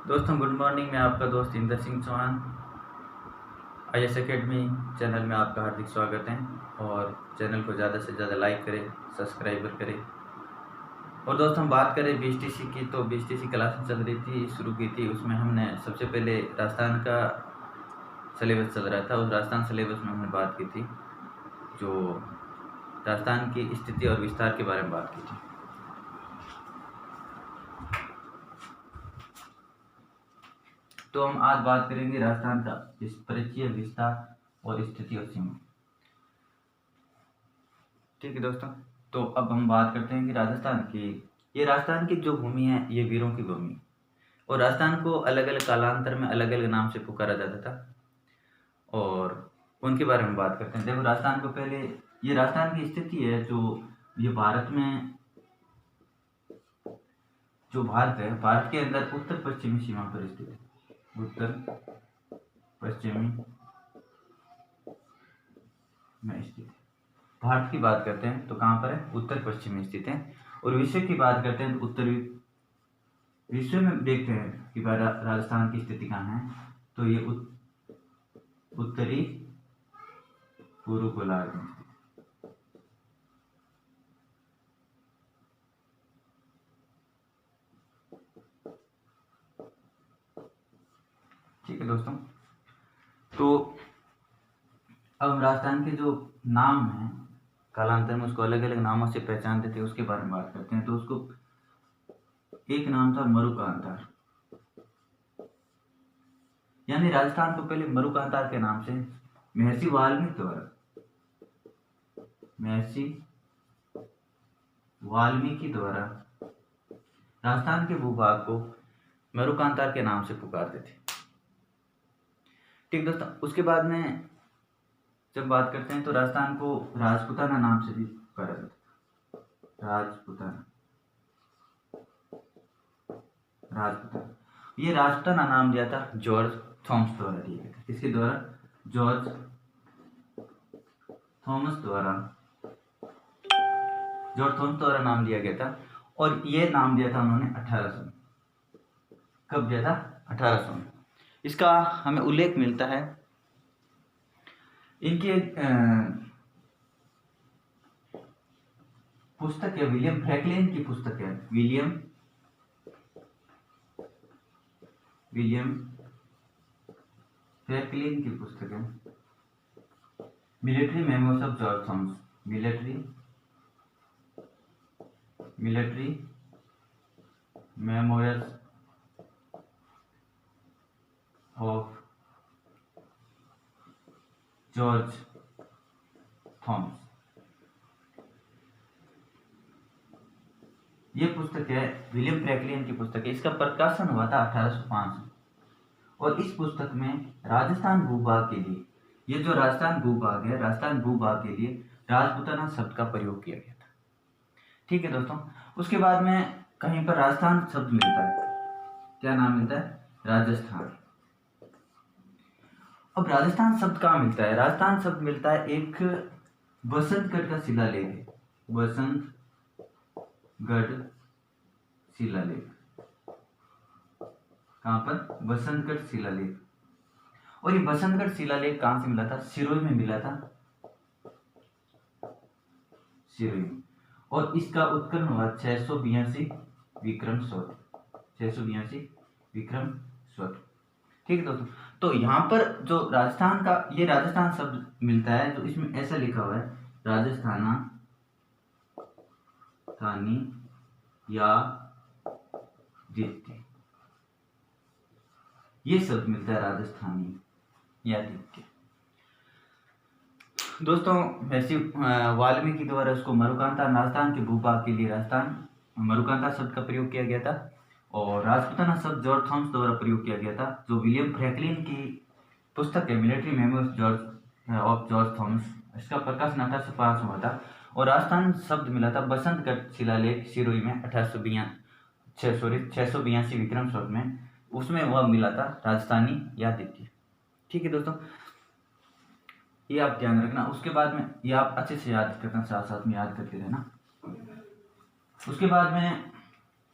दोस्तों good morning. मैं आपका दोस्त Inder Singh Chauhan. IAS academy channel में आपका हार्दिक स्वागत है। और चैनल को ज़्यादा से ज़्यादा लाइक करें, सब्सक्राइबर करें। और दोस्त हम बात करें BSTC की, तो BSTC क्लास चल रही थी, शुरू की थी। उसमें हमने सबसे पहले राजस्थान का सिलेबस चल रहा था। उस राजस्थान सिलेबस में हमने बात की थी, जो राजस्थान की स्थिति और विस्तार के बारे में बात की थी। तो हम आज बात करेंगे राजस्थान का इस परिचय, विस्तार और स्थिति और सीमा। ठीक है दोस्तों, तो अब हम बात करते हैं कि राजस्थान की जो भूमि है, ये वीरों की भूमि। और राजस्थान को अलग अलग कालांतर में अलग अलग नाम से पुकारा जाता था, और उनके बारे में बात करते हैं। देखो, राजस्थान को पहले, ये राजस्थान की स्थिति है, ये भारत में, जो भारत है, भारत के अंदर उत्तर पश्चिमी सीमा पर स्थित है। उत्तर पश्चिमी में स्थित है। भारत की बात करते हैं तो कहाँ पर है? उत्तर पश्चिम में स्थित है। और विश्व की बात करते हैं तो उत्तरी विश्व में देखते हैं कि राजस्थान की स्थिति कहाँ है। तो ये उत्तरी पूर्व गोलार्ध में। ठीक है दोस्तों, तो अब हम राजस्थान के जो नाम है, कालांतर में उसको अलग अलग नामों से पहचानते थे, उसके बारे में बात करते हैं। तो उसको एक नाम था मरुकांतार, यानी राजस्थान को पहले मरुकांतार के नाम से महर्षि वाल्मीकि द्वारा राजस्थान के भूभाग को मरुकांतार के नाम से पुकारते थे। ठीक दोस्तों, उसके बाद में जब बात करते हैं तो राजस्थान को राजपूताना नाम से भी पुकारा जाता है। राजपूताना, ये राजपूताना नाम दिया था जॉर्ज थॉमस द्वारा दिया गया था। किसके द्वारा? जॉर्ज थॉमस द्वारा नाम दिया गया था। और ये नाम दिया था उन्होंने 1800 में। कब दिया था? 1800 में। इसका हमें उल्लेख मिलता है इनके पुस्तक है, विलियम फ्रैंकलिन की पुस्तक है। विलियम फ्रैंकलिन की पुस्तक है military memos of George Thomas. Military memoirs of George Thomas. ये पुस्तक है, विलियम फ्रैंकलिन की पुस्तक है। इसका प्रकाशन हुआ था 1805 में। और इस पुस्तक में राजस्थान भूभाग के लिए, ये जो राजस्थान भूभाग है, राजस्थान भूभाग के लिए राजपूताना शब्द का प्रयोग किया गया था। ठीक है दोस्तों, उसके बाद में कहीं पर राजस्थान शब्द मिलता है। क्या नाम मिलता है? राजस्थान। अब राजस्थान शब्द कहाँ मिलता है? राजस्थान शब्द मिलता है एक बसंतगढ़ का शिलालेख है। बसंतगढ़ शिलालेख। कहाँ पर? बसंतगढ़ शिलालेख। और ये बसंतगढ़ शिलालेख कहाँ से मिला था? सिरोही में मिला था। सिरोही। और इसका उत्खनन हुआ 682 विक्रम संवत। ठीक है दोस्तों, तो यहाँ पर जो राजस्थान का ये राजस्थान शब्द मिलता है, तो इसमें ऐसा लिखा हुआ है राजस्थानी या द्वितीय। ये शब्द मिलता है राजस्थानी या द्वितीय। दोस्तों, वैसे वाल्मीकि द्वारा उसको मरुकांतार, राजस्थान के भूभाग के लिए मरुकांतार शब्द का प्रयोग किया गया था। और राजपूताना शब्द जॉर्ज थॉमस द्वारा प्रयोग किया गया था, जो विलियम फ्रैंकलिन की पुस्तक है military memos of George Thomas. इसका प्रकाशन 1805 में हुआ था। और राजस्थान शब्द मिला था बसंतगढ़ शिलालेख सिरोही में 682 विक्रम संवत में। उसमें वह मिला था राजस्थानी या द्वितीय। ठीक है दोस्तों, ये आप ध्यान रखना। उसके बाद में ये आप अच्छे से याद करना, साथ साथ में याद करते रहना। उसके बाद में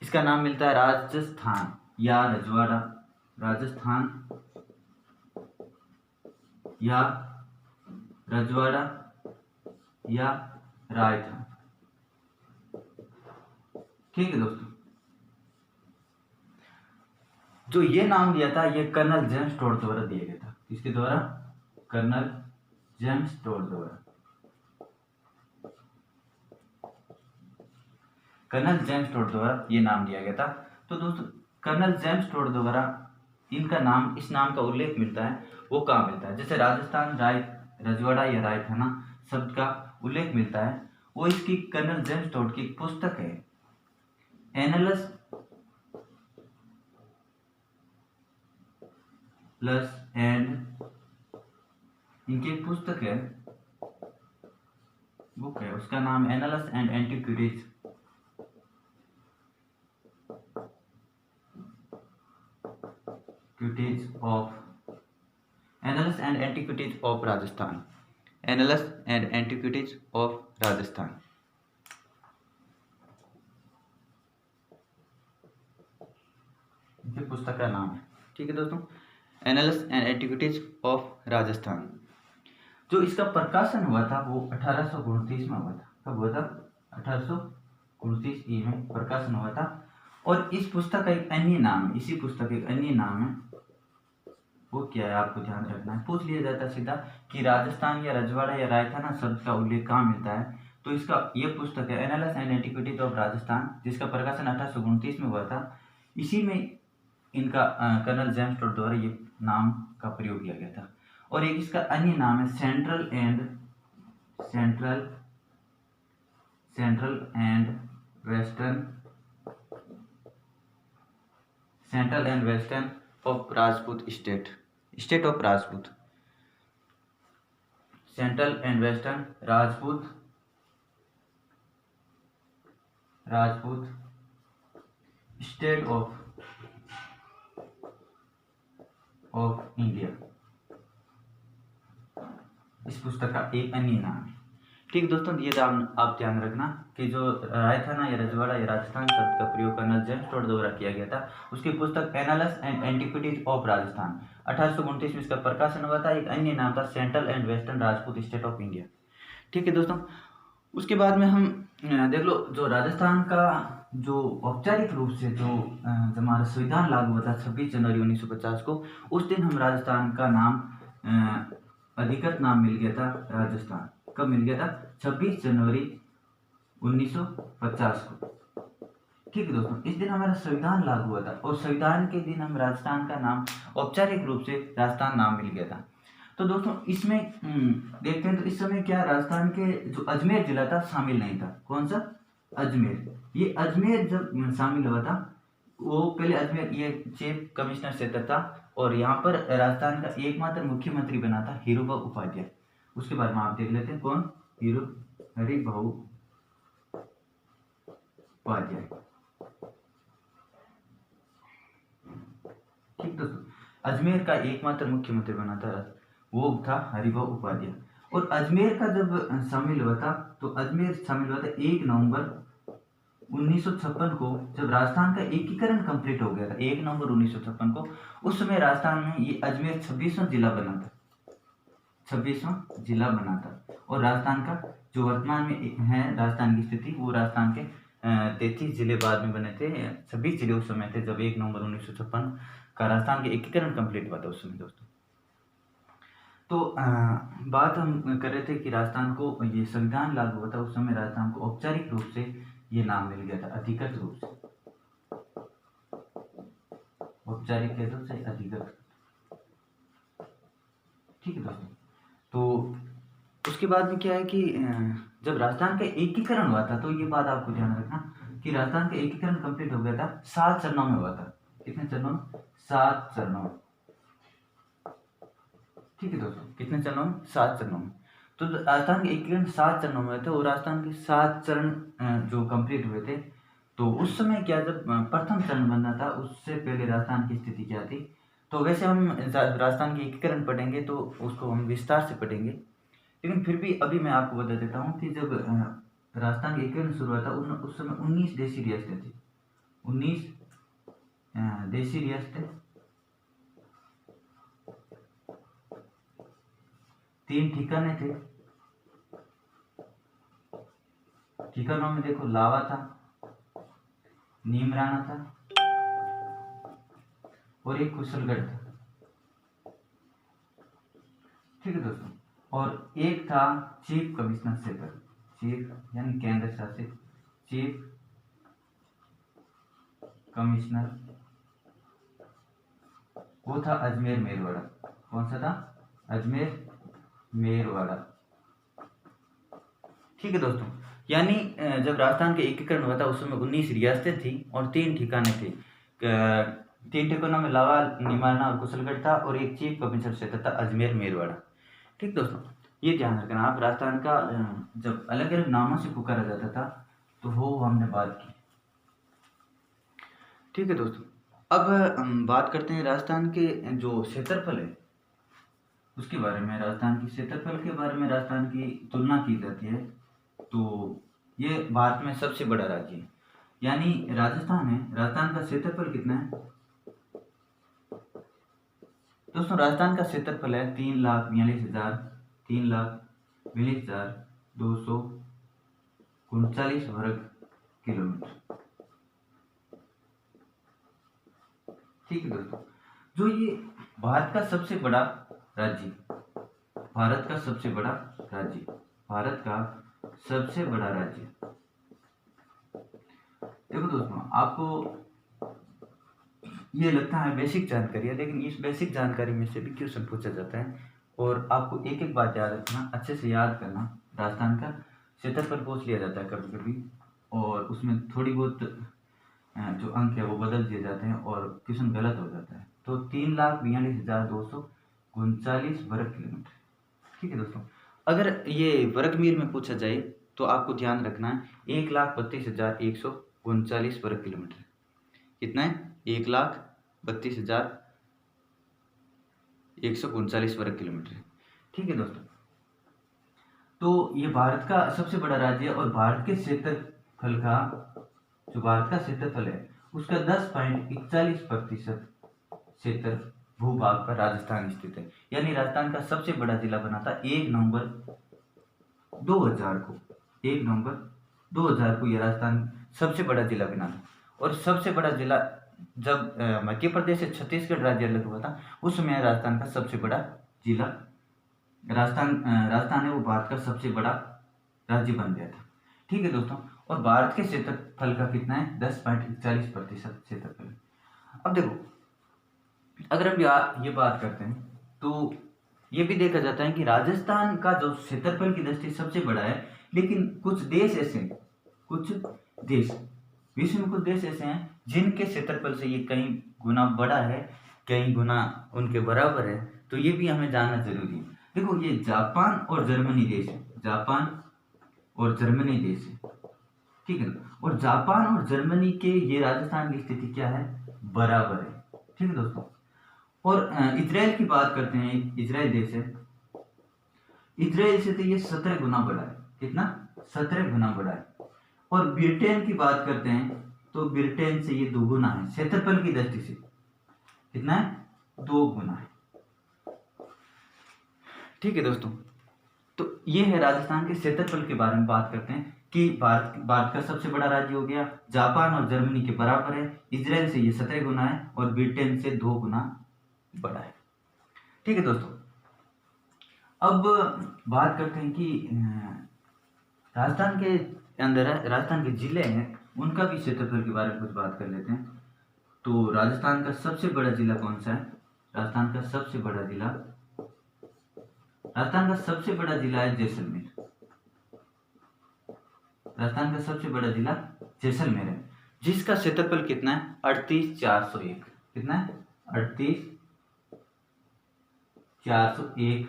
इसका नाम मिलता है राजस्थान या रजवाड़ा। राजस्थान या रजवाड़ा या राय था। ठीक है दोस्तों, जो ये नाम दिया था ये कर्नल जेम्स टोड द्वारा दिया गया था। किसके द्वारा? कर्नल जेम्स टोड द्वारा। कर्नल जेम्स टोड द्वारा ये नाम दिया गया था। तो दोस्तों कर्नल जेम्स टोड द्वारा इनका नाम, इस नाम का उल्लेख मिलता है वो कहाँ मिलता है? जैसे राजस्थान, राय, रजवाड़ा या राय था ना, शब्द का उल्लेख मिलता है वो इसकी कर्नल जेम्स टोड की एक पुस्तक है, एनालस प्लस एंड, इनकी एक पुस्तक है, बुक है, उसका नाम एनालस and antiquities of एनालस and antiquities of Rajasthan, एनालस and antiquities of Rajasthan. ये पुस्तक का नाम है। ठीक है दोस्तों, एनालस एंड एंटिक्विटीज ऑफ राजस्थान। जो इसका प्रकाशन हुआ था वो 1829 में हुआ था। कब हुआ था? 1829 में प्रकाशन हुआ था। और इस पुस्तक का एक अन्य नाम, इसी पुस्तक का एक अन्य नाम है, वो क्या है आपको ध्यान रखना है। पूछ लिया जाता सीधा कि राजस्थान या रजवाड़ा या राय था ना शब्द का उल्लेख कहाँ मिलता है, तो इसका ये पुस्तक है एनालस एंड एंटिक्विटीज ऑफ राजस्थान, जिसका प्रकाशन 1829 में हुआ था। इसी में इनका कर्नल जेम्स टोड द्वारा ये नाम का प्रयोग किया गया था। और एक इसका अन्य नाम है central and western of Rajput state of Rajput, central and western Rajput state of India, इस पुस्तक का एक अन्य नाम है। ठीक दोस्तों, ये आप ध्यान रखना कि जो राय था ना या रजवाड़ा या राजस्थान शब्द का प्रयोग कर्नल जेम्स टोड द्वारा किया गया था, उसकी पुस्तक एनालस एंड एंटिक्विटीज ऑफ राजस्थान 1829 में इसका प्रकाशन हुआ था। एक अन्य नाम था central and western Rajput state of India. ठीक है दोस्तों, उसके बाद में हम देख लो जो राजस्थान का जो औपचारिक रूप से जो हमारा संविधान लागू हुआ था 26 जनवरी 1950 को, उस दिन हम राजस्थान का नाम अधिकृत नाम मिल गया था राजस्थान। कब मिल गया था? 26 जनवरी 1950 को। ठीक है दोस्तों, इस दिन हमारा संविधान लागू हुआ था और संविधान के दिन हम राजस्थान का नाम औपचारिक रूप से राजस्थान नाम मिल गया था। तो दोस्तों इसमें देखते हैं तो इस समय क्या राजस्थान के जो अजमेर जिला था शामिल नहीं था। कौन सा? अजमेर। ये अजमेर जब शामिल हुआ था, वो पहले अजमेर ये चीफ कमिश्नर क्षेत्र था और यहाँ पर राजस्थान का एकमात्र मुख्यमंत्री बना था हीरूभाऊ उपाध्याय। उसके बाद में आप देख लेते हैं कौन? हरिभाऊ उपाध्याय। ठीक दोस्तों, अजमेर का एकमात्र मुख्यमंत्री बना था वो था हरिभाऊ उपाध्याय। और अजमेर का जब शामिल हुआ था तो अजमेर शामिल हुआ था 1 नवंबर 1956 को, जब राजस्थान का एकीकरण कंप्लीट हो गया था 1 नवंबर 1956 को। उस समय राजस्थान में ये अजमेर 26वां जिला बना था, 26वां जिला बना था। और राजस्थान का जो वर्तमान में है राजस्थान की स्थिति, वो राजस्थान के 33 जिले बाद में बने थे, 26 जिले उस समय थे जब 1 नवंबर 1956 का राजस्थान के एकीकरण कंप्लीट हुआ था उस समय दोस्तों। तो बात हम कर रहे थे कि राजस्थान को ये संविधान लागू हुआ था, उस समय राजस्थान को औपचारिक रूप से ये नाम मिल गया था, अधिकृत रूप से, औपचारिक रूप से अधिकृत। ठीक है दोस्तों, तो उसके बाद में क्या है कि जब राजस्थान का एकीकरण हुआ था, तो ये बात आपको ध्यान रखना कि राजस्थान का एकीकरण कंप्लीट हो गया था 7 चरणों में हुआ था। कितने चरणों में? 7 चरणों में। ठीक है दोस्तों, कितने चरणों में? 7 चरणों में। तो राजस्थान के एकीकरण 7 चरणों में थे और राजस्थान के 7 चरण जो कंप्लीट हुए थे, तो उस समय क्या जब प्रथम चरण बनना था उससे पहले राजस्थान की स्थिति क्या थी, तो वैसे हम राजस्थान के एकीकरण पढ़ेंगे तो उसको हम विस्तार से पढ़ेंगे, लेकिन फिर भी अभी मैं आपको बता देता हूँ कि जब राजस्थान का एकीकरण शुरू हुआ था उस समय 19 देशी रियासतें थी, 19 देशी रियासतें 3 ठिकाने थे। ठिकानों में देखो लावा था, नीमराना था और एक कुशलगढ़ था। ठीक है दोस्तों, और एक था चीफ कमिश्नर क्षेत्र, चीफ यानी केंद्र शासित, चीफ कमिश्नर, वो था अजमेर मेरवाड़ा। कौन सा था? अजमेर मेरवाड़ा। ठीक है दोस्तों, यानी जब राजस्थान के एकीकरण हुआ था उस समय 19 रियासतें थी और 3 ठिकाने थे। 3 ठिकानों में लावा, नीमराना और कुशलगढ़ था और एक चीफ कमिश्नर क्षेत्र था अजमेर मेरवाड़ा। ठीक दोस्तों, ये ध्यान रखना आप, राजस्थान का जब अलग अलग नामों से पुकारा जाता था तो वो हमने बात की। ठीक है दोस्तों, अब हम बात करते हैं राजस्थान के जो क्षेत्रफल है उसके बारे में। राजस्थान की क्षेत्रफल के बारे में राजस्थान की तुलना की जाती है तो ये भारत में सबसे बड़ा राज्य है, यानी राजस्थान है। राजस्थान का क्षेत्रफल कितना है दोस्तों? राजस्थान का क्षेत्रफल है 3,42,239 वर्ग किलोमीटर। ठीक है दोस्तों, जो ये भारत का सबसे बड़ा राज्य, भारत का सबसे बड़ा राज्य, भारत का सबसे बड़ा राज्य। देखो दोस्तों, आपको ये लगता है बेसिक जानकारी है, लेकिन इस बेसिक जानकारी में से भी क्वेश्चन पूछा जाता है और आपको एक एक बात याद रखना, अच्छे से याद करना। राजस्थान का क्षेत्रफल पूछ लिया जाता है कभी कभी और उसमें थोड़ी बहुत जो अंक है वो बदल दिए जाते हैं और क्वेश्चन गलत हो जाता है। तो 3,42,239 वर्ग किलोमीटर। ठीक है दोस्तों, अगर ये वर्ग मील में पूछा जाए तो आपको ध्यान रखना है 1,32,139 वर्ग किलोमीटर। कितना है? 1,32,139 वर्ग किलोमीटर। ठीक है दोस्तों, तो ये भारत का सबसे बड़ा राज्य है और भारत के क्षेत्रफल का, जो भारत का क्षेत्रफल है उसका 10.41% क्षेत्र भूभाग पर राजस्थान स्थित है। यानी राजस्थान का सबसे बड़ा जिला बना था 1 नवंबर 2000 को। 1 नवंबर 2000 को यह राजस्थान सबसे बड़ा जिला बना था। और सबसे बड़ा जिला जब मध्य प्रदेश से छत्तीसगढ़ राज्य अलग हुआ था उस समय राजस्थान का सबसे बड़ा जिला, राजस्थान है वो भारत का सबसे बड़ा राज्य बन गया था। ठीक है दोस्तों, और भारत के क्षेत्रफल का कितना है? 10.41% क्षेत्रफल। अब देखो, अगर हम ये बात करते हैं तो ये भी देखा जाता है कि राजस्थान का जो क्षेत्रफल की दृष्टि सबसे बड़ा है, लेकिन कुछ देश ऐसे, कुछ देश विश्व में कुछ देश ऐसे हैं जिनके क्षेत्रफल से ये कई गुना बड़ा है, कई गुना उनके बराबर है। तो ये भी हमें जानना जरूरी है। देखो, ये जापान और जर्मनी देश है, जापान और जर्मनी देश है। ठीक है ना, और जापान और जर्मनी के ये राजस्थान की स्थिति क्या है? बराबर है। ठीक है दोस्तों, और इजराइल की बात करते हैं, इजराइल देश है, इजराइल से तो ये 17 गुना बड़ा है। कितना? 17 गुना बड़ा है। और ब्रिटेन की बात करते हैं तो ब्रिटेन से ये 2 गुना है क्षेत्रफल की दृष्टि से। कितना है? 2 गुना है। ठीक है दोस्तों, तो ये है राजस्थान के क्षेत्रफल के बारे में बात करते हैं कि भारत का सबसे बड़ा राज्य हो गया, जापान और जर्मनी के बराबर है, इजराइल से ये 17 गुना है और ब्रिटेन से 2 गुना बड़ा है। ठीक है दोस्तों, अब बात करते हैं कि राजस्थान के अंदर राजस्थान के जिले हैं उनका भी क्षेत्रफल के बारे में कुछ बात कर लेते हैं। तो राजस्थान का सबसे बड़ा जिला कौन सा है? राजस्थान का सबसे बड़ा जिला, राजस्थान का सबसे बड़ा जिला है जैसलमेर। राजस्थान का सबसे बड़ा जिला जैसलमेर है, जिसका क्षेत्रफल कितना है? 38,401। कितना है? 38,401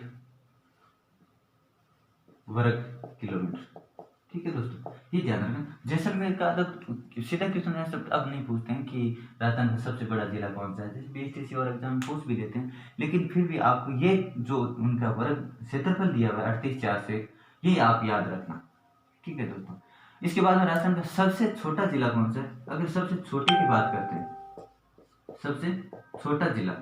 वर्ग किलोमीटर। ठीक है दोस्तों, ये ध्यान रखना। जैसलमेर का तो सीधा क्वेश्चन है, सब अब नहीं पूछते हैं कि राजस्थान का सबसे बड़ा जिला कौन सा है, जैसे बीएसटीसी और एग्जाम में पूछ भी देते हैं, लेकिन फिर भी आपको ये जो उनका वर्ग क्षेत्रफल दिया हुआ है 38,401, ये आप याद रखना। ठीक है दोस्तों, इसके बाद में राजस्थान का सबसे छोटा जिला कौन सा है? अगर सबसे छोटे की बात करते हैं, सबसे छोटा जिला,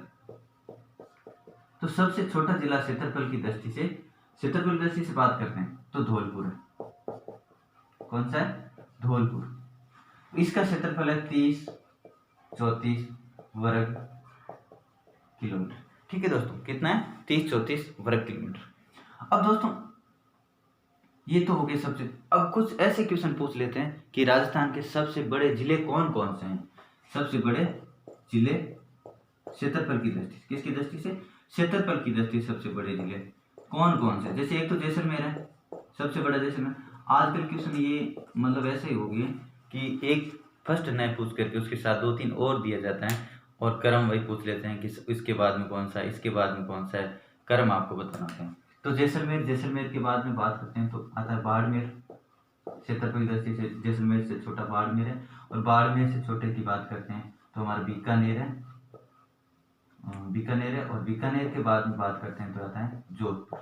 तो सबसे छोटा जिला क्षेत्रफल की दृष्टि से क्षेत्रफल की दृष्टि से बात करते हैं तो धौलपुर है। कौन सा है? धौलपुर। इसका क्षेत्रफल है 30-34 वर्ग किलोमीटर। ठीक है दोस्तों, कितना है? 30-34 वर्ग किलोमीटर। अब दोस्तों ये तो हो गए सबसे। अब कुछ ऐसे क्वेश्चन पूछ लेते हैं कि राजस्थान के सबसे बड़े जिले कौन कौन से हैं। सबसे बड़े जिले क्षेत्रफल की दृष्टि से, किसकी दृष्टि से? क्षेत्रफल की दृष्टि से सबसे बड़े जिले कौन कौन से? जैसे एक तो जैसलमेर है, सबसे बड़ा जैसलमेर। आजकल क्वेश्चन ये मतलब ऐसे ही हो गए कि एक फर्स्ट नए पूछ करके उसके साथ 2-3 और दिया जाता है और क्रम वही पूछ लेते हैं कि इसके बाद में कौन सा है, इसके बाद में कौन सा है, क्रम आपको बताना होता है। तो जैसलमेर के बाद में बात करते हैं तो आता है बाड़मेर। क्षेत्रफल की दृष्टि से जैसलमेर से छोटा बाड़मेर है, और बाड़मेर से छोटे की बात करते हैं तो हमारा बीकानेर है। और बीकानेर के बाद में बात करते हैं तो आता है जोधपुर।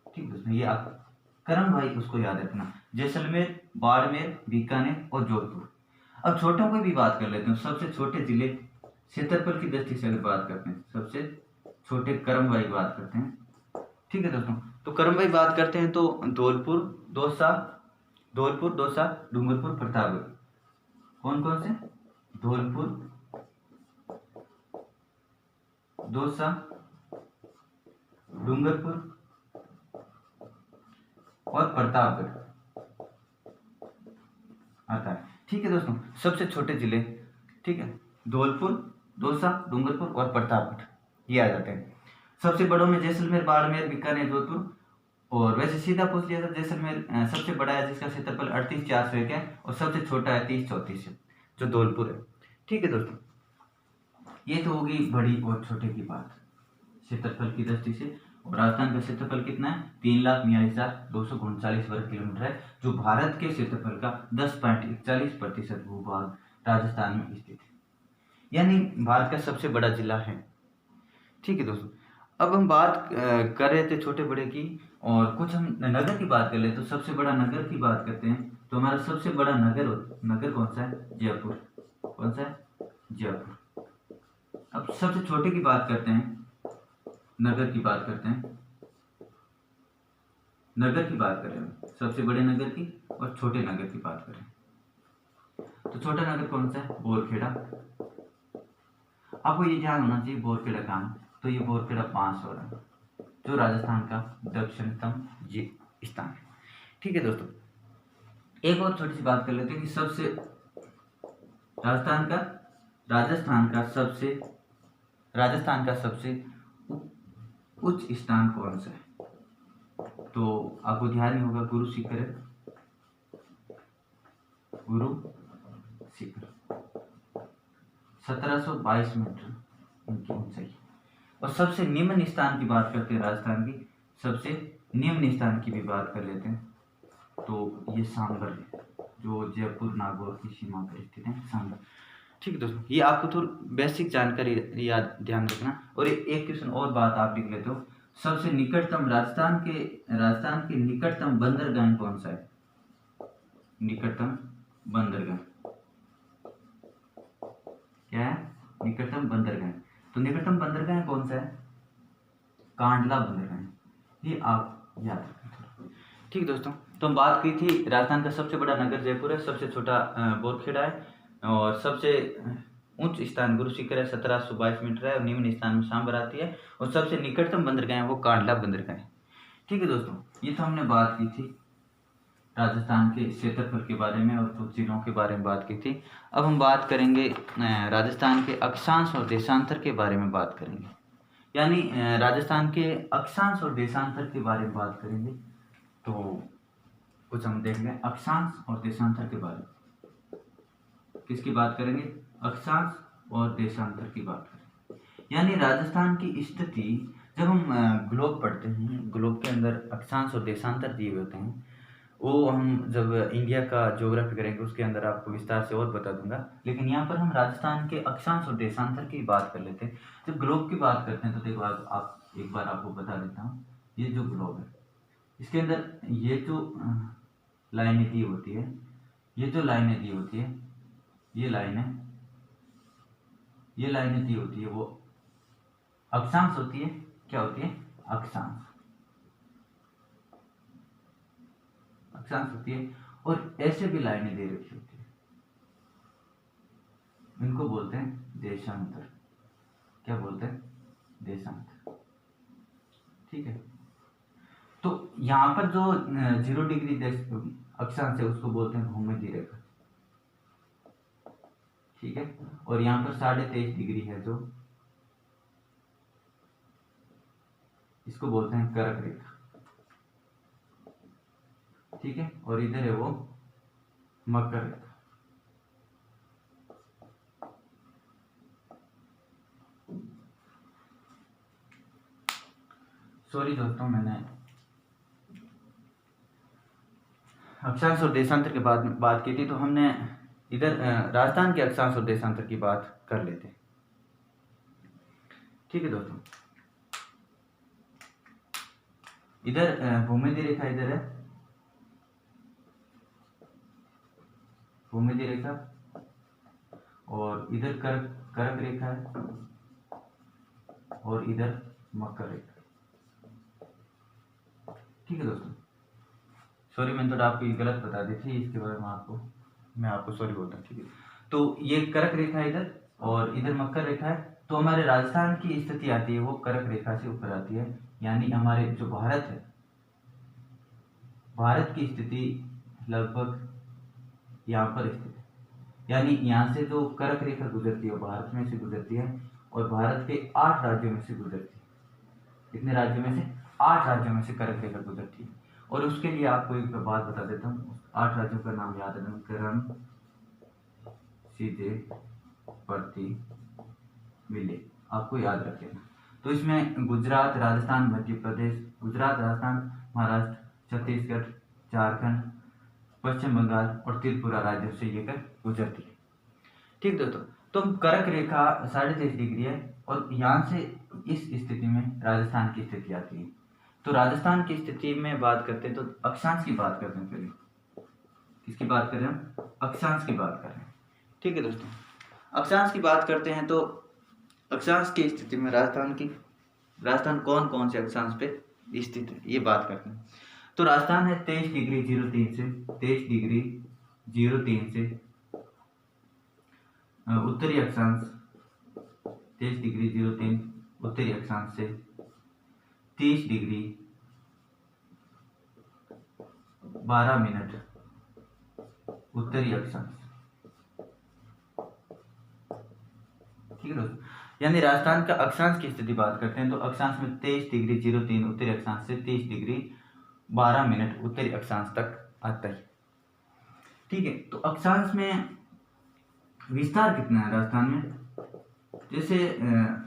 ठीक दोस्तों, ये आप क्रम भाई उसको याद रखना, जैसलमेर, बाड़मेर, बीकानेर और जोधपुर। अब छोटों की भी बात कर लेते हैं। सबसे छोटे जिले क्षेत्रफल की दृष्टि से अगर बात करते हैं, सबसे छोटे क्रम भाई बात करते हैं। ठीक है दोस्तों, तो क्रम भाई बात करते हैं तो धौलपुर, दौसा, डूंगरपुर, प्रतापगढ़। कौन कौन से? धौलपुर, दौसा, डूंगरपुर और प्रतापगढ़ आता है। ठीक है दोस्तों, सबसे छोटे जिले, ठीक है, धौलपुर, दौसा, डूंगरपुर और प्रतापगढ़, ये आ जाते हैं। सबसे बड़ों में जैसलमेर, बाड़मेर, बीकानेर, जोधपुर। और वैसे सीधा पूछ लिया था, जैसलमेर सबसे बड़ा है जिसका क्षेत्रफल 38,401 है, और सबसे छोटा है 30,34 है, जो धौलपुर है। ठीक है दोस्तों, ये तो होगी बड़ी और छोटे की बात क्षेत्रफल की दृष्टि से। और राजस्थान का क्षेत्रफल कितना है? 3,42,239 वर्ग किलोमीटर है, जो भारत के क्षेत्रफल का 10.41% भूभाग राजस्थान में स्थित है, यानी भारत का सबसे बड़ा जिला है। ठीक है दोस्तों, अब हम बात कर रहे थे छोटे बड़े की, और कुछ हम नगर की बात कर ले तो सबसे बड़ा नगर की बात करते हैं तो हमारा सबसे बड़ा नगर कौन सा है? जयपुर। कौन सा है? जयपुर। अब सबसे छोटे की बात करते हैं, नगर की बात करते हैं, नगर की बात करें, सबसे बड़े नगर की और छोटे नगर की बात करें तो छोटा नगर कौन सा है? बोरखेड़ा। आपको ये ध्यान होना चाहिए बोरखेड़ा कहाँ है, तो ये बोरखेड़ा 500 है, जो राजस्थान का दक्षिणतम स्थान है। ठीक है दोस्तों, एक और छोटी सी बात कर लेते हैं कि सबसे राजस्थान का सबसे उच्च स्थान कौन सा है? तो आपको ध्यान नहीं होगा, गुरु शिखर है, गुरु शिखर 1722 मीटर इनकी ऊंचाई। और सबसे निम्न स्थान की बात करते हैं, राजस्थान की सबसे निम्न स्थान की भी बात कर लेते हैं तो ये सांभर है, जो जयपुर नागौर की सीमा पर स्थित है, सांभर। ठीक है दोस्तों, ये आपको थोड़ी बेसिक जानकारी याद ध्यान रखना। और एक क्वेश्चन और बात आप लिख लेते हो, सबसे निकटतम राजस्थान के निकटतम बंदरगाह कौन सा है? निकटतम बंदरगाह क्या है? निकटतम बंदरगाह। तो निकटतम बंदरगाह कौन सा है? कांडला बंदरगाह, ये आप याद रखें। ठीक दोस्तों, तो हम बात की थी राजस्थान का सबसे बड़ा नगर जयपुर है, सबसे छोटा बोरखेड़ा है, और सबसे उच्च स्थान गुरु शिखर है 1722 मीटर है, और निम्न स्थान में सांभर आती है, और सबसे निकटतम बंदरगाह है वो कांडला बंदरगाह है। ठीक है दोस्तों, ये तो हमने बात की थी राजस्थान के क्षेत्रफल के बारे में और कुछ जिलों के बारे में बात की थी। अब हम बात करेंगे राजस्थान के अक्षांश और देशांतर के बारे में बात करेंगे, यानी राजस्थान के अक्षांश और देशांतर के बारे में बात करेंगे। तो कुछ हम देख लें अक्षांश और देशांतर के बारे में। किसकी बात करेंगे? अक्षांश और देशांतर की बात करेंगे, यानी राजस्थान की स्थिति जब हम ग्लोब पढ़ते हैं, ग्लोब के अंदर अक्षांश और देशांतर दिए होते हैं, वो हम जब इंडिया का ज्योग्राफी करेंगे उसके अंदर आपको विस्तार से और बता दूंगा। लेकिन यहाँ पर हम राजस्थान के अक्षांश और देशांतर की बात कर लेते हैं। जब ग्लोब की बात करते हैं तो देखो आप एक बार आपको बता देता हूँ, ये जो ग्लोब है इसके अंदर ये जो लाइनें दी होती है, ये जो लाइनें दी होती है, ये लाइनें दी होती है वो अक्षांश होती है। क्या होती है? अक्षांश। अक्षांश होती है, और ऐसे भी लाइनें दे रखी होती है, इनको बोलते हैं देशांतर। क्या बोलते हैं? देशांतर। ठीक है, तो यहाँ पर जो 0 डिग्री अक्षांश है उसको बोलते हैं भूमध्य रेखा। ठीक है, और यहाँ पर 23.5 डिग्री है जो, इसको बोलते हैं कर्क रेखा। ठीक है, और इधर है वो मकर रेखा। सॉरी दोस्तों, मैंने अक्षांश और देशांतर के बाद बात की थी, तो हमने इधर राजस्थान के अक्षांश और देशांतर की बात कर लेते हैं। ठीक है दोस्तों, इधर भूमध्य रेखा इधर है, भूमध्य रेखा, और इधर कर्क रेखा है, और इधर मकर रेखा। ठीक है दोस्तों, सॉरी मैंने थोड़ा आपको गलत बता दी थी, इसके बारे में मैं आपको सॉरी बोलता हूँ। ठीक है, तो ये कर्क रेखा है इधर, और इधर मकर रेखा है। तो हमारे राजस्थान की स्थिति आती है वो कर्क रेखा से ऊपर आती है, यानी हमारे जो भारत है, भारत की स्थिति लगभग यहाँ पर स्थित है, यानी यहाँ से जो कर्क रेखा गुजरती है भारत में से गुजरती है, और भारत के 8 राज्यों में से गुजरती है। कितने राज्यों में से? 8 राज्यों में से कर्क रेखा गुजरती है। और उसके लिए आपको एक बात बता देता हूँ, 8 राज्यों का नाम याद है, क्रम सीधे प्रति मिले, आपको याद रखेना। तो इसमें गुजरात, राजस्थान, मध्य प्रदेश, गुजरात, राजस्थान, महाराष्ट्र, छत्तीसगढ़, झारखंड, पश्चिम बंगाल और त्रिपुरा राज्यों से ये कर गुजरती है। ठीक दोस्तों, तो कर्क रेखा 23.5 डिग्री है, और यहाँ से इस स्थिति में राजस्थान की स्थिति आती है। तो राजस्थान की स्थिति में बात करते हैं, तो अक्षांश की बात करते हैं। पहले किसकी बात कर रहे हैं हम? अक्षांश की बात कर रहे हैं। ठीक है दोस्तों, अक्षांश की बात करते हैं, तो अक्षांश की स्थिति में राजस्थान कौन कौन से अक्षांश पे स्थित है ये बात करते हैं। तो राजस्थान है 23 डिग्री 03 से, 23 डिग्री 03 से उत्तरी अक्षांश, 23 डिग्री 03 उत्तरी अक्षांश से 30 डिग्री 12 मिनट उत्तरी अक्षांश। ठीक है दोस्तों, यानी राजस्थान का अक्षांश की स्थिति बात करते हैं, तो अक्षांश में 23 डिग्री 03 उत्तरी अक्षांश से 30 डिग्री 12 मिनट उत्तरी अक्षांश तक आता है। ठीक है, तो अक्षांश में विस्तार कितना है राजस्थान में? जैसे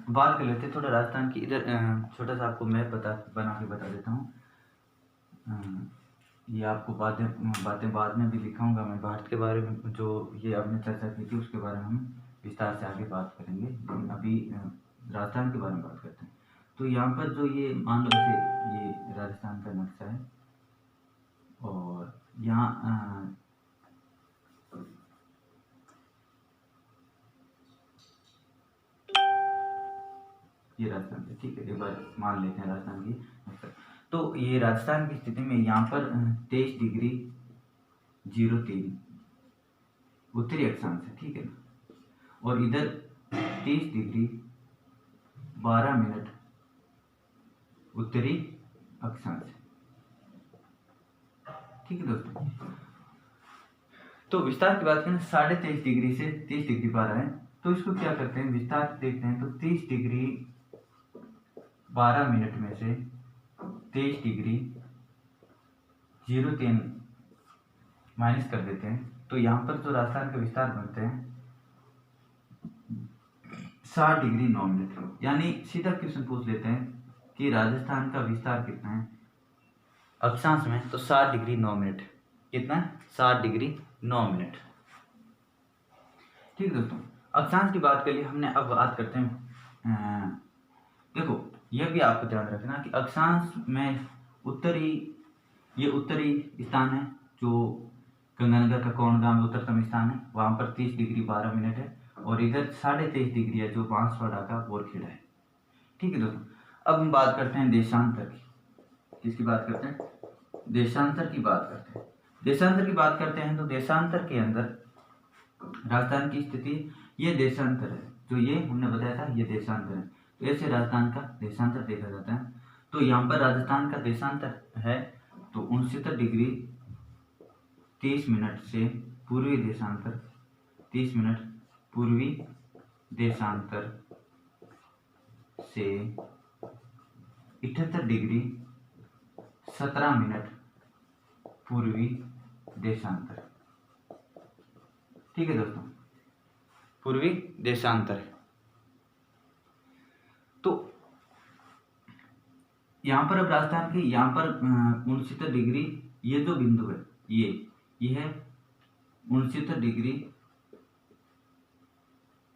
बात कर लेते हैं थोड़ा राजस्थान की। इधर छोटा सा आपको मैप बना के बता देता हूँ। ये आपको बातें बाद में भी दिखाऊंगा मैं, भारत के बारे में जो ये आपने चर्चा की थी उसके बारे में हम विस्तार से आगे बात करेंगे, लेकिन अभी राजस्थान के बारे में बात करते हैं। तो यहाँ पर जो ये मान लो जैसे ये राजस्थान का नक्शा है, और यहाँ ये राजस्थान है। ठीक है, एक बार मान लेते हैं राजस्थान की नक्शा। तो ये राजस्थान की स्थिति में यहाँ पर 23 डिग्री 03 उत्तरी अक्षांश है। ठीक है ना, और इधर 30 डिग्री 12 मिनट उत्तरी अक्षांश है। ठीक है दोस्तों, तो विस्तार की बात करें 23.5 डिग्री से 30 डिग्री 12 है, तो इसको क्या करते हैं विस्तार देखते हैं। तो 30 डिग्री 12 मिनट में से 23 डिग्री 03 माइनस कर देते हैं, तो यहाँ पर जो राजस्थान के विस्तार बनते हैं 60 डिग्री 9 मिनट। यानी सीधा क्वेश्चन पूछ लेते हैं कि राजस्थान का विस्तार कितना है अक्षांश में, तो 60 डिग्री 9 मिनट। कितना है? 60 डिग्री 9 मिनट। ठीक है दोस्तों, अक्षांश की बात कर ली हमने, अब बात करते हैं देखो यह भी आपको ध्यान रखना कि अक्षांश में ये उत्तरी स्थान है, जो गंगानगर का कोंडगांव उत्तरतम स्थान है, वहाँ पर 30 डिग्री 12 मिनट है, और इधर 23.5 डिग्री है जो बांसवाड़ा का बोरखेड़ा है। ठीक है दोस्तों, अब हम बात करते हैं देशांतर की। किसकी बात करते हैं? देशांतर की बात करते हैं। देशांतर की बात करते हैं तो देशांतर के अंदर राजस्थान की स्थिति, ये देशांतर है, जो ये हमने बताया था ये देशांतर है, तो ऐसे राजस्थान का देशांतर देखा जाता है। तो यहाँ पर राजस्थान का देशांतर है तो 69 डिग्री 30 मिनट से पूर्वी देशांतर, 30 मिनट पूर्वी देशांतर से 78 डिग्री 17 मिनट पूर्वी देशांतर। ठीक है दोस्तों, पूर्वी देशांतर। तो यहाँ पर अब राजस्थान की यहाँ पर 69 डिग्री, ये जो बिंदु है ये है 69 डिग्री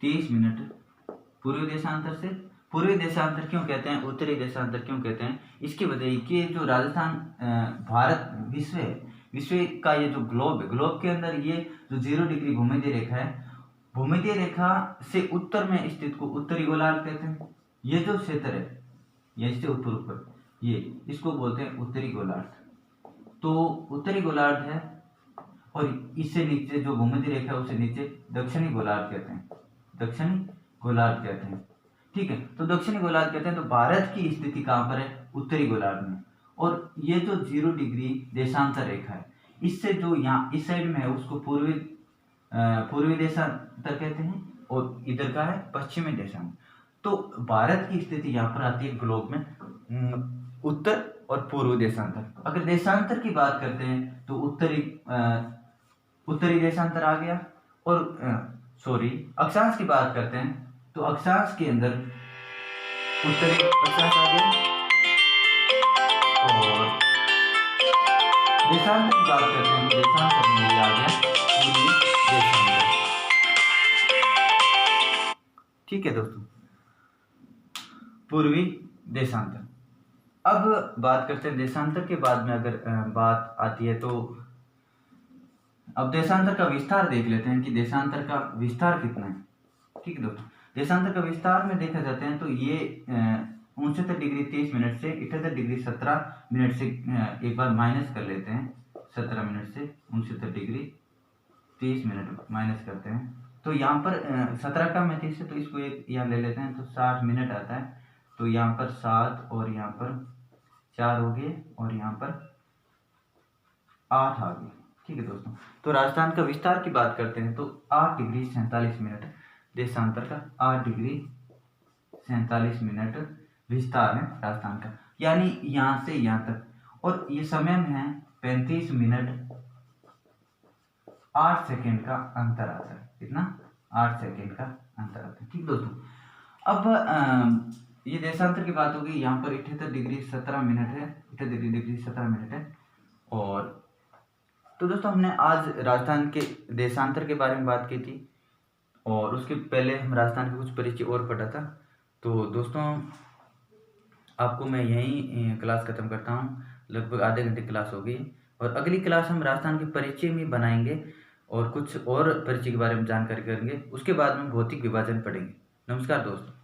30 मिनट पूर्वी देशांतर से। पूर्वी देशांतर क्यों कहते हैं, उत्तरी देशांतर क्यों कहते हैं, इसकी वजह कि जो राजस्थान भारत विश्व है, विश्व का ये जो ग्लोब है, ग्लोब के अंदर ये जो 0 डिग्री भूमध्य रेखा है, भूमध्य रेखा से उत्तर में स्थित को उत्तरी गोलार्ध कहते हैं। ये जो क्षेत्र है ये इससे ऊपर ये इसको बोलते हैं उत्तरी गोलार्ध। तो उत्तरी गोलार्ध है और इससे नीचे जो भूमध्य रेखा है उससे नीचे दक्षिणी गोलार्ध कहते हैं, दक्षिणी गोलार्ध कहते हैं। ठीक है, तो दक्षिणी गोलार्ध कहते हैं। तो भारत की स्थिति कहाँ पर है, उत्तरी गोलार्ध में। और ये जो 0 डिग्री देशांतर रेखा है, इससे जो यहाँ इस साइड में है उसको पूर्वी देशांतर कहते हैं और इधर का है पश्चिमी देशांतर। तो भारत की स्थिति यहाँ पर आती है ग्लोब में उत्तर और पूर्वी देशांतर। अगर देशांतर की बात करते हैं तो उत्तरी देशांतर आ गया, और अक्षांश की बात करते हैं तो अक्षांश के अंदर उत्तरी अक्षांश आ गया, और देशांतर की बात करते हैं तो देशांतर में ये आ गया पूर्वी देशांतर। ठीक है दोस्तों, पूर्वी देशांतर। अब बात करते हैं देशांतर के बाद में अगर बात आती है तो अब देशांतर का विस्तार देख लेते हैं कि देशांतर का विस्तार कितना है। ठीक है दोस्तों, देशांतर का विस्तार में देखा जाते हैं तो ये 69 डिग्री 30 मिनट से 78 डिग्री 17 मिनट से एक बार माइनस कर लेते हैं, 17 मिनट से 69 डिग्री 30 मिनट माइनस करते हैं। तो यहाँ पर 17 का 30 से तो इसको एक यहाँ ले लेते हैं तो 60 मिनट आता है। तो यहाँ पर 7 और यहाँ पर 4 हो गए और यहाँ पर 8 आ गए। ठीक है दोस्तों, तो राजस्थान का विस्तार की बात करते हैं तो 8 डिग्री 47 मिनट देशांतर का, 8 डिग्री 47 मिनट विस्तार है राजस्थान का, यानी यहाँ से यहाँ तक। और ये समय में है 35 मिनट 8 सेकेंड का अंतर आता है। कितना, 8 सेकेंड का अंतर आता है। ठीक दोस्तों, अब ये देशांतर की बात होगी। यहाँ पर 78 डिग्री 17 मिनट है, 78 डिग्री 17 मिनट है। और तो दोस्तों हमने आज राजस्थान के देशांतर के बारे में बात की थी, और उसके पहले हम राजस्थान के कुछ परिचय और पढ़ा था। तो दोस्तों आपको मैं यहीं क्लास ख़त्म करता हूँ, लगभग आधे घंटे क्लास हो गई, और अगली क्लास हम राजस्थान के परिचय में बनाएंगे और कुछ और परिचय के बारे में जानकारी करेंगे। उसके बाद में भौतिक विभाजन पढ़ेंगे। नमस्कार दोस्तों।